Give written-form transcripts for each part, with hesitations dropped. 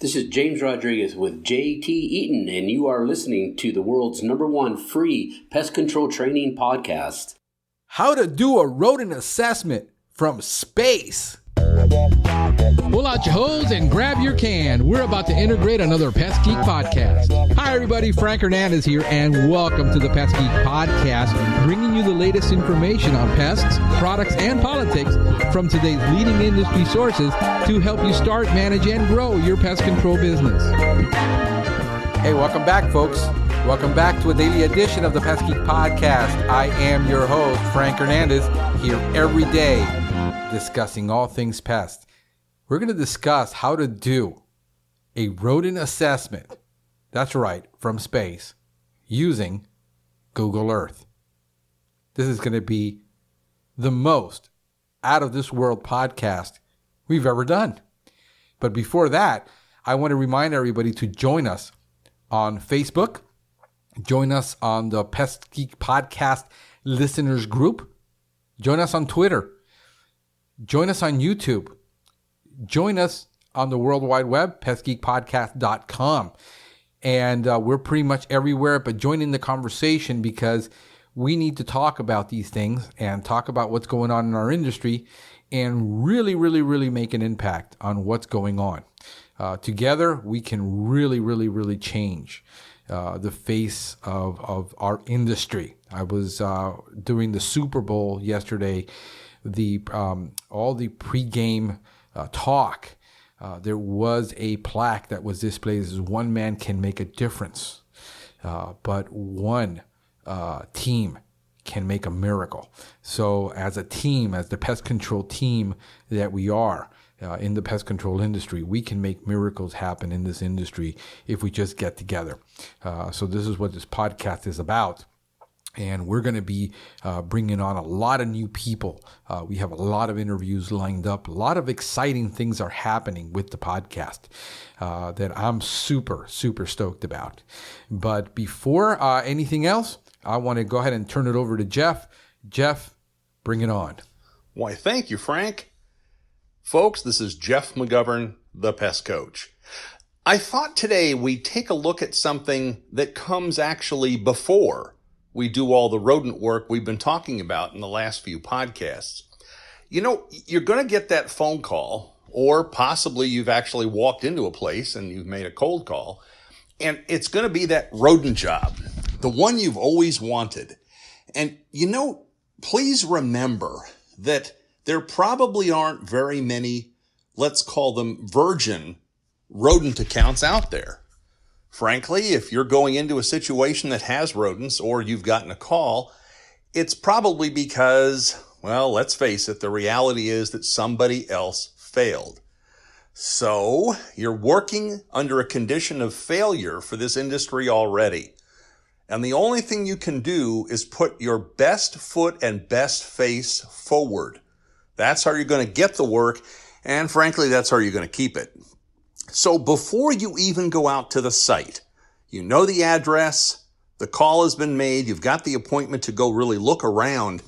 This is James Rodriguez with J.T. Eaton, and you are listening to the world's #1 free pest control training podcast. How to do a rodent assessment from space. Pull out your hose and grab your can. We're about to integrate another Pest Geek podcast. Hi, everybody. Frank Hernandez here, and welcome to the Pest Geek podcast, bringing you the latest information on pests, products, and politics from today's leading industry sources to help you start, manage, and grow your pest control business. Hey, welcome back, folks. Welcome back to a daily edition of the Pest Geek podcast. I am your host, Frank Hernandez, here every day discussing all things pest. We're going to discuss how to do a rodent assessment, that's right, from space, using Google Earth. This is going to be the most out of this world podcast we've ever done. But before that, I want to remind everybody to join us on Facebook, join us on the Pest Geek Podcast Listeners Group, join us on Twitter, join us on YouTube, join us on the World Wide Web, pestgeekpodcast.com. And we're pretty much everywhere, but join in the conversation because we need to talk about these things and talk about what's going on in our industry and really make an impact on what's going on. Together, we can really change the face of our industry. I was during the Super Bowl yesterday, all the pregame talk. There was a plaque that was displayed as one man can make a difference, but one team can make a miracle. So as a team, as the pest control team that we are in the pest control industry, we can make miracles happen in this industry if we just get together. So this is what this podcast is about. And we're going to be bringing on a lot of new people. We have a lot of interviews lined up. A lot of exciting things are happening with the podcast that I'm super stoked about. But before anything else, I want to go ahead and turn it over to Jeff. Jeff, bring it on. Why, thank you, Frank. Folks, this is Jeff McGovern, the Pest Coach. I thought today we'd take a look at something that comes actually before we do all the rodent work we've been talking about in the last few podcasts. You know, you're going to get that phone call, or possibly you've actually walked into a place and you've made a cold call, and it's going to be that rodent job, the one you've always wanted. And, you know, please remember that there probably aren't very many, let's call them virgin rodent accounts out there. Frankly, if you're going into a situation that has rodents or you've gotten a call, it's probably because, well, let's face it, the reality is that somebody else failed. So you're working under a condition of failure for this industry already. And the only thing you can do is put your best foot and best face forward. That's how you're going to get the work. And frankly, that's how you're going to keep it. So before you even go out to the site, you know the address, the call has been made, you've got the appointment to go really look around.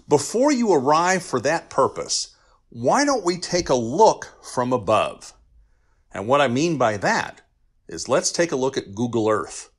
Before you arrive for that purpose, why don't we take a look from above? And what I mean by that is let's take a look at Google Earth.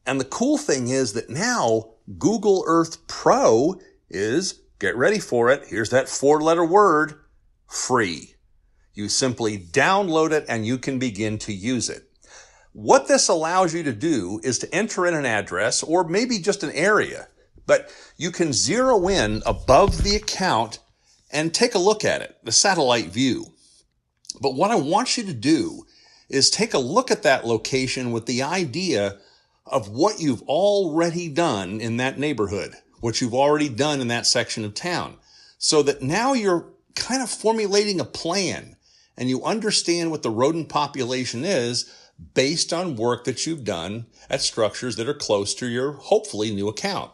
And the cool thing is that now Google Earth Pro is, get ready for it, here's that 4-letter word, free. You simply download it and you can begin to use it. What this allows you to do is to enter in an address or maybe just an area, but you can zero in above the account and take a look at it, the satellite view. But what I want you to do is take a look at that location with the idea of what you've already done in that neighborhood, what you've already done in that section of town, so that now you're kind of formulating a plan and you understand what the rodent population is based on work that you've done at structures that are close to your hopefully new account.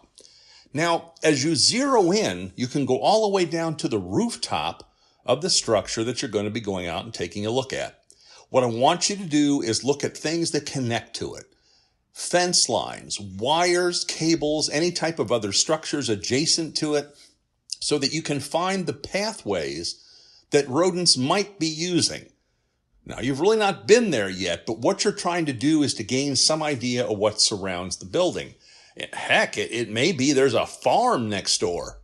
Now, as you zero in, you can go all the way down to the rooftop of the structure that you're going to be going out and taking a look at. What I want you to do is look at things that connect to it. Fence lines, wires, cables, any type of other structures adjacent to it, so that you can find the pathways that rodents might be using. Now, you've really not been there yet, but what you're trying to do is to gain some idea of what surrounds the building. Heck, it may be there's a farm next door.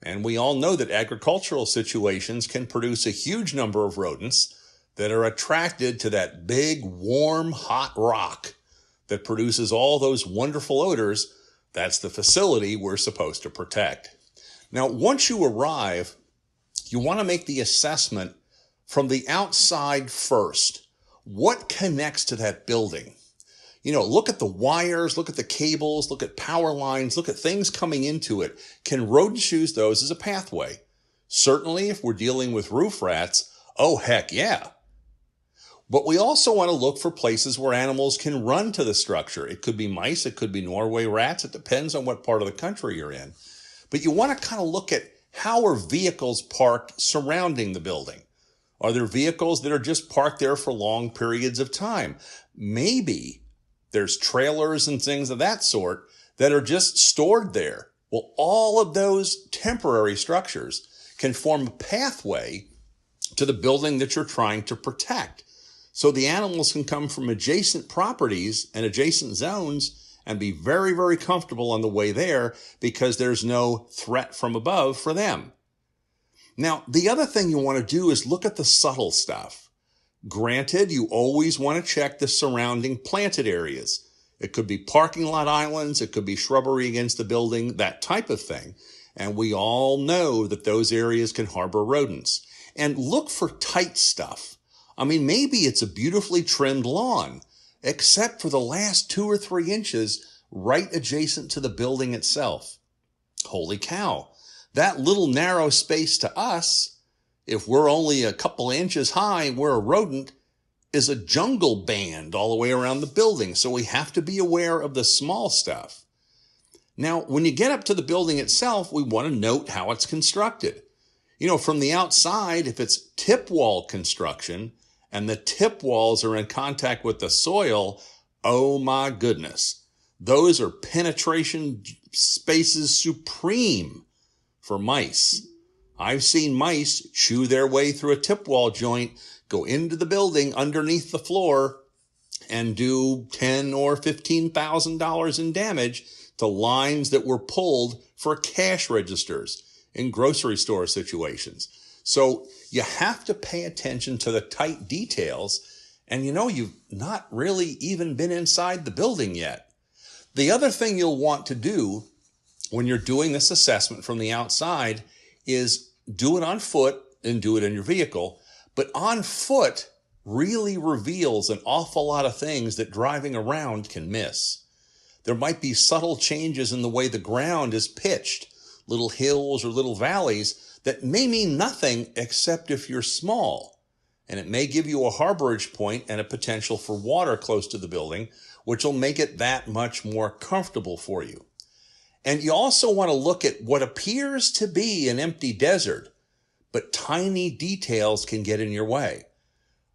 And we all know that agricultural situations can produce a huge number of rodents that are attracted to that big, warm, hot rock that produces all those wonderful odors. That's the facility we're supposed to protect. Now, once you arrive, you want to make the assessment from the outside first. What connects to that building? Look at the wires, look at the cables, look at power lines, look at things coming into it. Can rodents use those as a pathway? Certainly, if we're dealing with roof rats, oh, heck yeah. But we also want to look for places where animals can run to the structure. It could be mice, it could be Norway rats. It depends on what part of the country you're in. But you want to kind of look at how are vehicles parked surrounding the building. Are there vehicles that are just parked there for long periods of time? Maybe there's trailers and things of that sort that are just stored there. Well, all of those temporary structures can form a pathway to the building that you're trying to protect. So the animals can come from adjacent properties and adjacent zones and be very, very comfortable on the way there because there's no threat from above for them. Now, the other thing you want to do is look at the subtle stuff. Granted, you always want to check the surrounding planted areas. It could be parking lot islands, it could be shrubbery against the building, that type of thing. And we all know that those areas can harbor rodents. And look for tight stuff. Maybe it's a beautifully trimmed lawn, except for the last 2 or 3 inches right adjacent to the building itself. Holy cow. That little narrow space to us, if we're only a couple inches high and we're a rodent, is a jungle band all the way around the building. So we have to be aware of the small stuff. Now, when you get up to the building itself, we want to note how it's constructed. From the outside, if it's tip wall construction and the tip walls are in contact with the soil, oh my goodness. Those are penetration spaces supreme for mice. I've seen mice chew their way through a tip wall joint, go into the building underneath the floor, and do $10,000 or $15,000 in damage to lines that were pulled for cash registers in grocery store situations. So you have to pay attention to the tight details, and you've not really even been inside the building yet. The other thing you'll want to do when you're doing this assessment from the outside is do it on foot and do it in your vehicle. But on foot really reveals an awful lot of things that driving around can miss. There might be subtle changes in the way the ground is pitched, little hills or little valleys that may mean nothing except if you're small. And it may give you a harborage point and a potential for water close to the building, which will make it that much more comfortable for you. And you also want to look at what appears to be an empty desert, but tiny details can get in your way.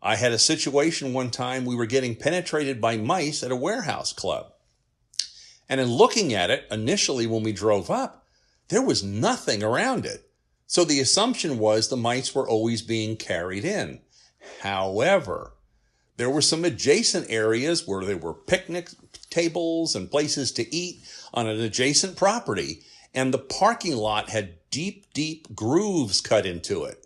I had a situation one time we were getting penetrated by mice at a warehouse club. And in looking at it, initially when we drove up, there was nothing around it. So the assumption was the mice were always being carried in. However, there were some adjacent areas where there were picnic tables and places to eat on an adjacent property, and the parking lot had deep, deep grooves cut into it.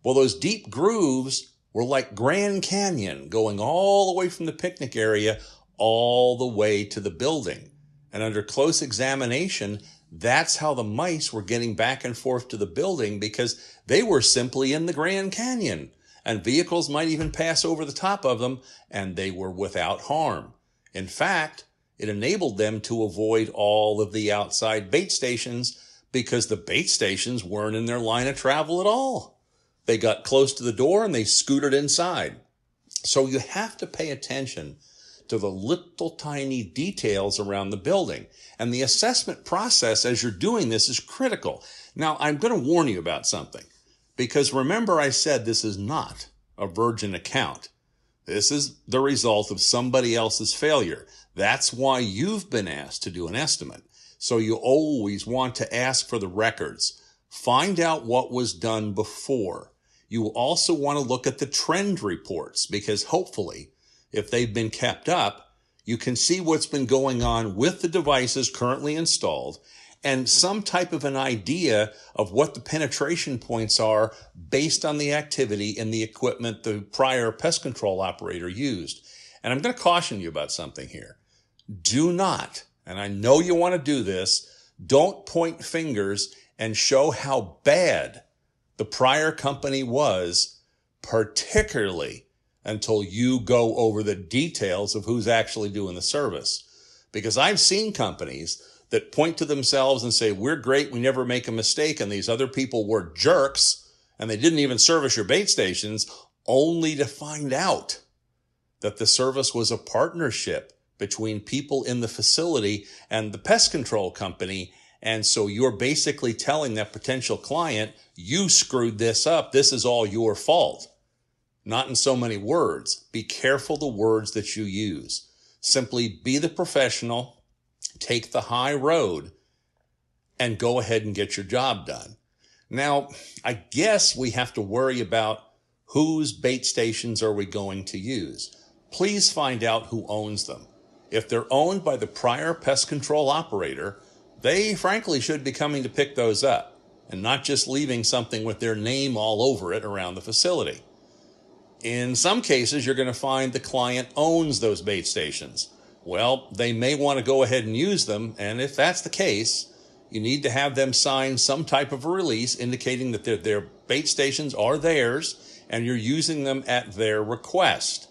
Well, those deep grooves were like Grand Canyon, going all the way from the picnic area all the way to the building. And under close examination, that's how the mice were getting back and forth to the building, because they were simply in the Grand Canyon, and vehicles might even pass over the top of them, and they were without harm. In fact, it enabled them to avoid all of the outside bait stations because the bait stations weren't in their line of travel at all. They got close to the door and they scooted inside. So you have to pay attention to the little tiny details around the building. And the assessment process as you're doing this is critical. Now, I'm going to warn you about something, because remember I said this is not a virgin account. This is the result of somebody else's failure. That's why you've been asked to do an estimate. So you always want to ask for the records. Find out what was done before. You will also want to look at the trend reports, because hopefully, if they've been kept up, you can see what's been going on with the devices currently installed and some type of an idea of what the penetration points are based on the activity in the equipment the prior pest control operator used. And I'm going to caution you about something here. Do not, and I know you want to do this, don't point fingers and show how bad the prior company was, particularly until you go over the details of who's actually doing the service. Because I've seen companies that point to themselves and say, we're great, we never make a mistake, and these other people were jerks, and they didn't even service your bait stations, only to find out that the service was a partnership between people in the facility and the pest control company. And so you're basically telling that potential client, you screwed this up, this is all your fault. Not in so many words. Be careful the words that you use. Simply be the professional, take the high road, and go ahead and get your job done. Now, I guess we have to worry about whose bait stations are we going to use. Please find out who owns them. If they're owned by the prior pest control operator, they frankly should be coming to pick those up and not just leaving something with their name all over it around the facility. In some cases, you're going to find the client owns those bait stations. Well, they may want to go ahead and use them, and if that's the case, you need to have them sign some type of a release indicating that their bait stations are theirs and you're using them at their request.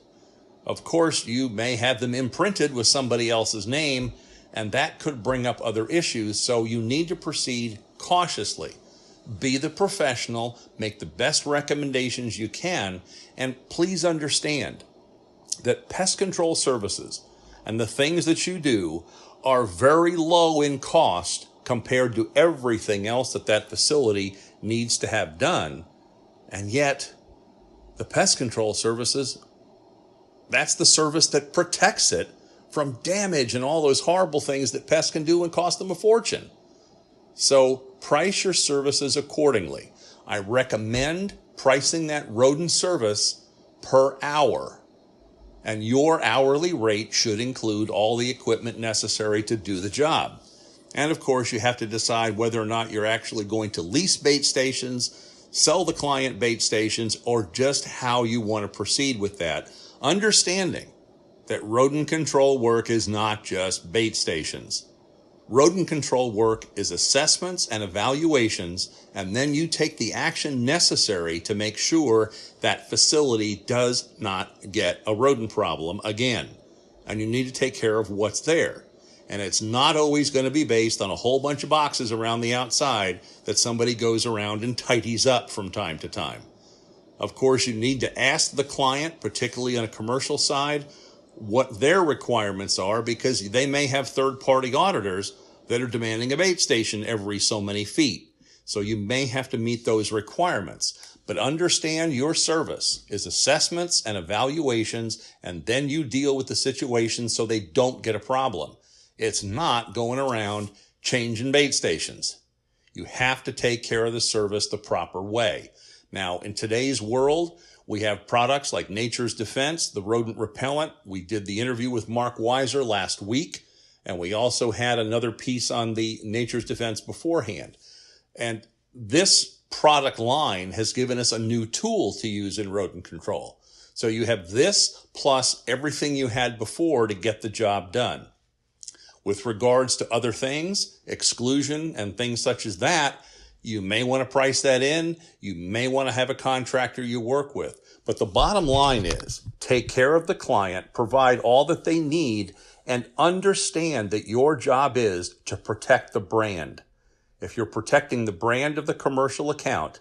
Of course, you may have them imprinted with somebody else's name, and that could bring up other issues, so you need to proceed cautiously. Be the professional, make the best recommendations you can, and please understand that pest control services and the things that you do are very low in cost compared to everything else that facility needs to have done. And yet, the pest control services, that's the service that protects it from damage and all those horrible things that pests can do and cost them a fortune. So price your services accordingly. I recommend pricing that rodent service per hour. And your hourly rate should include all the equipment necessary to do the job. And of course, you have to decide whether or not you're actually going to lease bait stations, sell the client bait stations, or just how you want to proceed with that. Understanding that rodent control work is not just bait stations. Rodent control work is assessments and evaluations, and then you take the action necessary to make sure that facility does not get a rodent problem again. And you need to take care of what's there. And it's not always going to be based on a whole bunch of boxes around the outside that somebody goes around and tidies up from time to time. Of course, you need to ask the client, particularly on a commercial side, what their requirements are, because they may have third-party auditors that are demanding a bait station every so many feet. So you may have to meet those requirements. But understand your service is assessments and evaluations, and then you deal with the situation so they don't get a problem. It's not going around changing bait stations. You have to take care of the service the proper way. Now, in today's world, we have products like Nature's Defense, the rodent repellent. We did the interview with Mark Weiser last week, and we also had another piece on the Nature's Defense beforehand. And this product line has given us a new tool to use in rodent control. So you have this plus everything you had before to get the job done. With regards to other things, exclusion and things such as that, you may want to price that in. You may want to have a contractor you work with. But the bottom line is take care of the client, provide all that they need, and understand that your job is to protect the brand. If you're protecting the brand of the commercial account,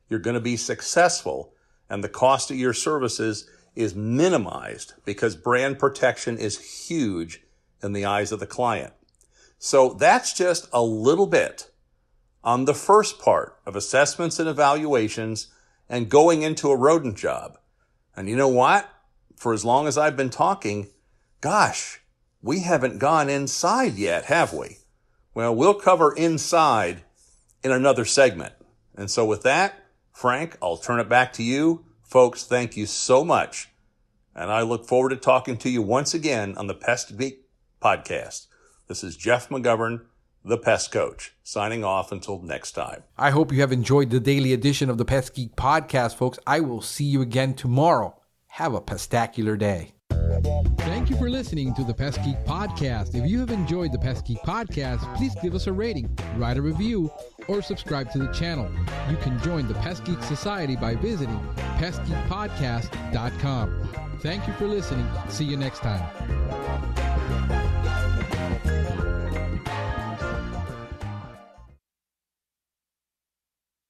you're going to be successful, and the cost of your services is minimized because brand protection is huge in the eyes of the client. So that's just a little bit on the first part of assessments and evaluations and going into a rodent job. And you know what? For as long as I've been talking, gosh, we haven't gone inside yet, have we? Well, we'll cover inside in another segment. And so with that, Frank, I'll turn it back to you. Folks, thank you so much. And I look forward to talking to you once again on the Pest Geek Podcast. This is Jeff McGovern, the Pest Coach, signing off until next time. I hope you have enjoyed the daily edition of the Pest Geek Podcast, folks. I will see you again tomorrow. Have a pestacular day. Thank you for listening to the Pest Geek Podcast. If you have enjoyed the Pest Geek Podcast, please give us a rating, write a review, or subscribe to the channel. You can join the Pest Geek Society by visiting pestgeekpodcast.com. Thank you for listening. See you next time.